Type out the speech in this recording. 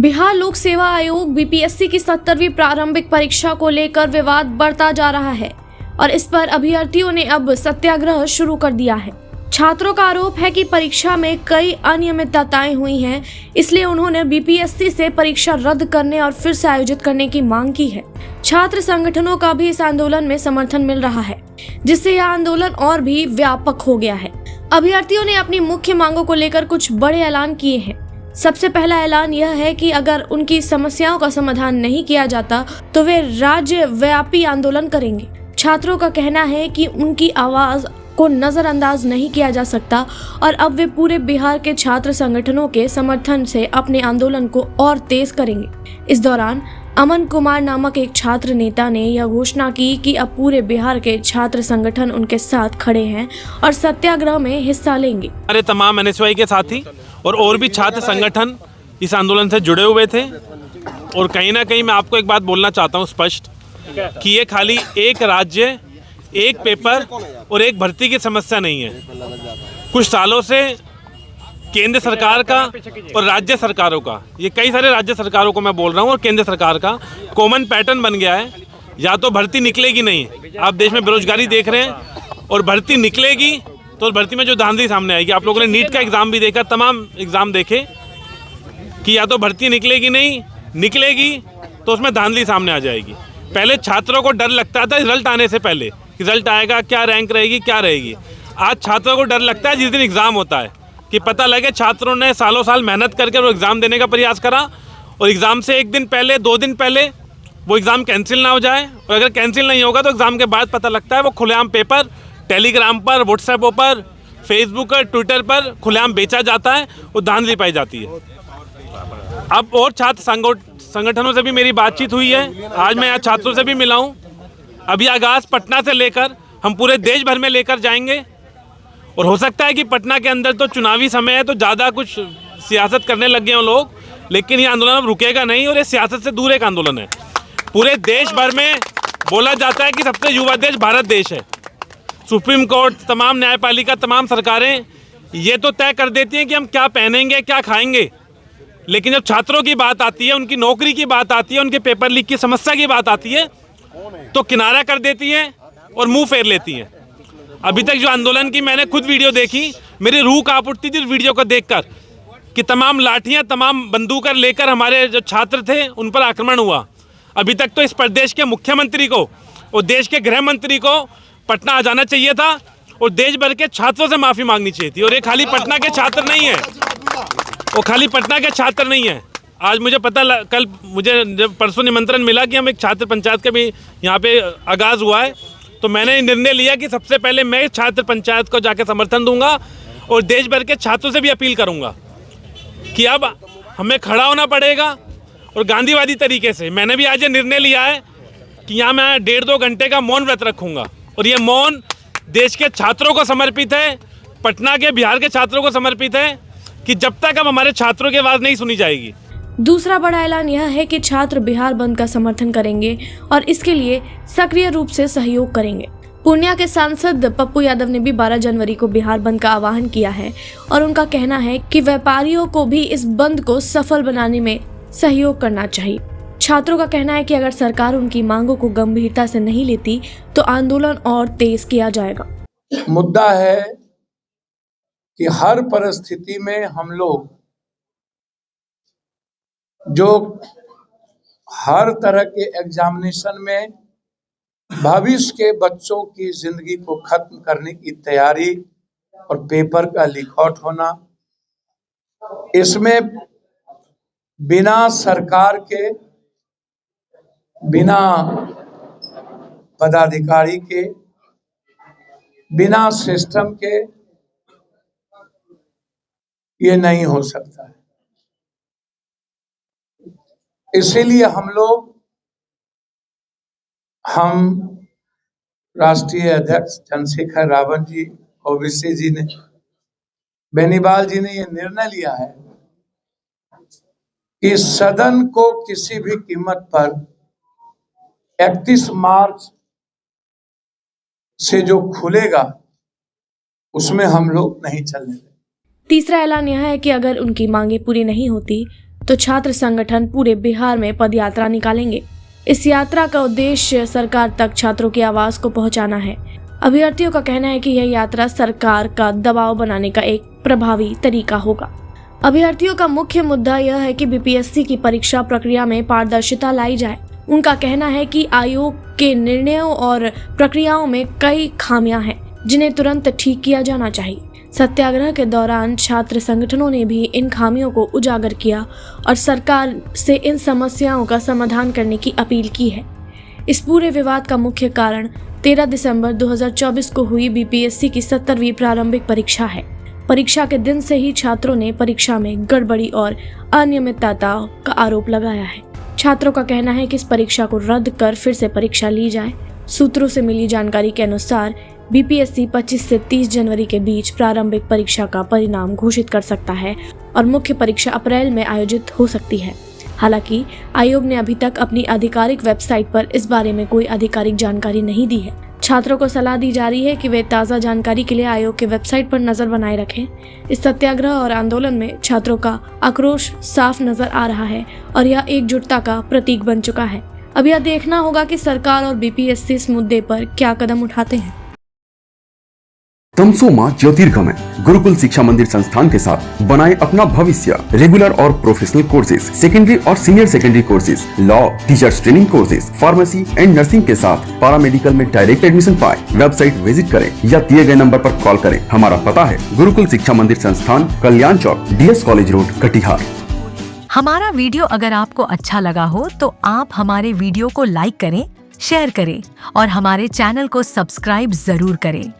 बिहार लोक सेवा आयोग बीपीएससी की 70वीं प्रारंभिक परीक्षा को लेकर विवाद बढ़ता जा रहा है और इस पर अभ्यर्थियों ने अब सत्याग्रह शुरू कर दिया है। छात्रों का आरोप है कि परीक्षा में कई अनियमितताएं हुई हैं, इसलिए उन्होंने बीपीएससी से परीक्षा रद्द करने और फिर से आयोजित करने की मांग की है। छात्र संगठनों का भी इस आंदोलन में समर्थन मिल रहा है, जिससे यह आंदोलन और भी व्यापक हो गया है। अभ्यर्थियों ने अपनी मुख्य मांगों को लेकर कुछ बड़े ऐलान किए हैं। सबसे पहला ऐलान यह है कि अगर उनकी समस्याओं का समाधान नहीं किया जाता तो वे राज्यव्यापी आंदोलन करेंगे। छात्रों का कहना है कि उनकी आवाज को नजरअंदाज नहीं किया जा सकता और अब वे पूरे बिहार के छात्र संगठनों के समर्थन से अपने आंदोलन को और तेज करेंगे। इस दौरान अमन कुमार नामक एक छात्र नेता ने यह घोषणा की कि अब पूरे बिहार के छात्र संगठन उनके साथ खड़े हैं और सत्याग्रह में हिस्सा लेंगे। हमारे तमाम एनएसयूआई के साथी और भी छात्र संगठन इस आंदोलन से जुड़े हुए थे और कहीं ना कहीं मैं आपको एक बात बोलना चाहता हूं स्पष्ट कि ये खाली एक राज्य, एक पेपर और एक भर्ती की समस्या नहीं है। कुछ सालों से केंद्र सरकार का और राज्य सरकारों का, ये कई सारे राज्य सरकारों को मैं बोल रहा हूँ, और केंद्र सरकार का कॉमन पैटर्न बन गया है। या तो भर्ती निकलेगी नहीं, आप देश में बेरोजगारी देख रहे हैं, और भर्ती निकलेगी तो भर्ती में जो धांधली सामने आएगी। आप लोगों ने नीट का एग्ज़ाम भी देखा, तमाम एग्ज़ाम देखे कि या तो भर्ती निकलेगी नहीं, निकलेगी तो उसमें धांधली सामने आ जाएगी। पहले छात्रों को डर लगता था रिजल्ट आने से पहले, रिजल्ट आएगा, क्या रैंक रहेगी, क्या रहेगी। आज छात्रों को डर लगता है जिस दिन एग्ज़ाम होता है, कि पता लगे छात्रों ने सालों साल मेहनत करके वो एग्ज़ाम देने का प्रयास करा और एग्ज़ाम से एक दिन पहले, 2 दिन पहले वो एग्ज़ाम कैंसिल ना हो जाए, और अगर कैंसिल नहीं होगा तो एग्ज़ाम के बाद पता लगता है वो खुलेआम पेपर टेलीग्राम पर, व्हाट्सएप पर, फेसबुक पर, ट्विटर पर खुलेआम बेचा जाता है, वो धांधली पाई जाती है। अब और छात्र संगठनों से भी मेरी बातचीत हुई है, आज मैं यहाँ छात्रों से भी मिला हूँ। अभी आगाज़ पटना से लेकर हम पूरे देश भर में लेकर जाएंगे, और हो सकता है कि पटना के अंदर तो चुनावी समय है तो ज़्यादा कुछ सियासत करने लग गए हैं लोग, लेकिन ये आंदोलन अब रुकेगा नहीं और ये सियासत से दूर एक आंदोलन है। पूरे देश भर में बोला जाता है कि सबसे युवा देश भारत देश है। सुप्रीम कोर्ट, तमाम न्यायपालिका, तमाम सरकारें ये तो तय कर देती हैं कि हम क्या पहनेंगे, क्या खाएंगे, लेकिन जब छात्रों की बात आती है, उनकी नौकरी की बात आती है, उनके पेपर लीक की समस्या की बात आती है, तो किनारा कर देती हैं और मुंह फेर लेती हैं। अभी तक जो आंदोलन की मैंने खुद वीडियो देखी, मेरी रूह कांप उठती थी वीडियो को देखकर कि तमाम लाठियां, तमाम बंदूकें लेकर हमारे जो छात्र थे उन पर आक्रमण हुआ। अभी तक तो इस प्रदेश के मुख्यमंत्री को और देश के गृह मंत्री को पटना आ जाना चाहिए था और देश भर के छात्रों से माफ़ी मांगनी चाहिए थी। और ये खाली पटना के छात्र नहीं है, वो खाली पटना के छात्र नहीं है। आज मुझे पता कल मुझे जब परसों निमंत्रण मिला कि हम एक छात्र पंचायत का भी यहाँ पे आगाज़ हुआ है, तो मैंने निर्णय लिया कि सबसे पहले मैं छात्र पंचायत को जाके समर्थन दूंगा और देश भर के छात्रों से भी अपील करूंगा कि अब हमें खड़ा होना पड़ेगा और गांधीवादी तरीके से। मैंने भी आज ये निर्णय लिया है कि यहाँ मैं 1.5-2 घंटे का मौन व्रत रखूंगा, और ये मौन देश के छात्रों को समर्पित है, पटना के, बिहार के छात्रों को समर्पित है, कि जब तक अब हमारे छात्रों की आवाज़ नहीं सुनी जाएगी। दूसरा बड़ा ऐलान यह है कि छात्र बिहार बंद का समर्थन करेंगे और इसके लिए सक्रिय रूप से सहयोग करेंगे। पूर्णिया के सांसद पप्पू यादव ने भी 12 जनवरी को बिहार बंद का आह्वान किया है और उनका कहना है कि व्यापारियों को भी इस बंद को सफल बनाने में सहयोग करना चाहिए। छात्रों का कहना है कि अगर सरकार उनकी मांगों को गंभीरता से नहीं लेती तो आंदोलन और तेज किया जाएगा। मुद्दा है कि हर परिस्थिति में हम लोग जो हर तरह के एग्जामिनेशन में भविष्य के बच्चों की जिंदगी को खत्म करने की तैयारी और पेपर का लीक आउट होना, इसमें बिना सरकार के, बिना पदाधिकारी के, बिना सिस्टम के ये नहीं हो सकता है। इसीलिए हम राष्ट्रीय अध्यक्ष चंद्रशेखर रावत जी, ओवैसी जी ने, बेनीवाल जी ने ये निर्णय लिया है कि सदन को किसी भी कीमत पर 31 मार्च से जो खुलेगा उसमें हम लोग नहीं चलने देंगे। तीसरा ऐलान यह है कि अगर उनकी मांगे पूरी नहीं होती तो छात्र संगठन पूरे बिहार में पदयात्रा निकालेंगे। इस यात्रा का उद्देश्य सरकार तक छात्रों की आवाज को पहुंचाना है। अभ्यर्थियों का कहना है कि यह यात्रा सरकार का दबाव बनाने का एक प्रभावी तरीका होगा। अभ्यर्थियों का मुख्य मुद्दा यह है कि बीपीएससी की परीक्षा प्रक्रिया में पारदर्शिता लाई जाए। उनका कहना है कि आयोग के निर्णयों और प्रक्रियाओं में कई खामियां हैं जिन्हें तुरंत ठीक किया जाना चाहिए। सत्याग्रह के दौरान छात्र संगठनों ने भी इन खामियों को उजागर किया और सरकार से इन समस्याओं का समाधान करने की अपील की है। इस पूरे विवाद का मुख्य कारण 13 दिसंबर 2024 को हुई बीपीएससी की 70वीं प्रारंभिक परीक्षा है। परीक्षा के दिन से ही छात्रों ने परीक्षा में गड़बड़ी और अनियमितता का आरोप लगाया है। छात्रों का कहना है कि इस परीक्षा को रद्द कर फिर से परीक्षा ली जाए। सूत्रों से मिली जानकारी के अनुसार बीपीएससी 25 से 30 जनवरी के बीच प्रारंभिक परीक्षा का परिणाम घोषित कर सकता है और मुख्य परीक्षा अप्रैल में आयोजित हो सकती है। हालांकि आयोग ने अभी तक अपनी आधिकारिक वेबसाइट पर इस बारे में कोई आधिकारिक जानकारी नहीं दी है। छात्रों को सलाह दी जा रही है कि वे ताज़ा जानकारी के लिए आयोग के वेबसाइट पर नजर बनाए रखें। इस सत्याग्रह और आंदोलन में छात्रों का आक्रोश साफ नजर आ रहा है और यह एकजुटता का प्रतीक बन चुका है। अब यह देखना होगा कि सरकार और बीपीएससी इस मुद्दे पर क्या कदम उठाते हैं। तमसोमा ज्योतिर्गमय गुरुकुल शिक्षा मंदिर संस्थान के साथ बनाए अपना भविष्य। रेगुलर और प्रोफेशनल कोर्सेज, सेकेंडरी और senior secondary courses, law, teachers training courses, pharmacy and nursing के साथ पैरामेडिकल में डायरेक्ट एडमिशन पाए। वेबसाइट विजिट करें या दिए गए नंबर पर कॉल करें। हमारा पता है गुरुकुल शिक्षा मंदिर संस्थान, कल्याण चौक, DS कॉलेज रोड, कटिहार। हमारा वीडियो अगर आपको अच्छा लगा हो तो आप हमारे वीडियो को लाइक करें, शेयर करें और हमारे चैनल को सब्सक्राइब जरूर करें।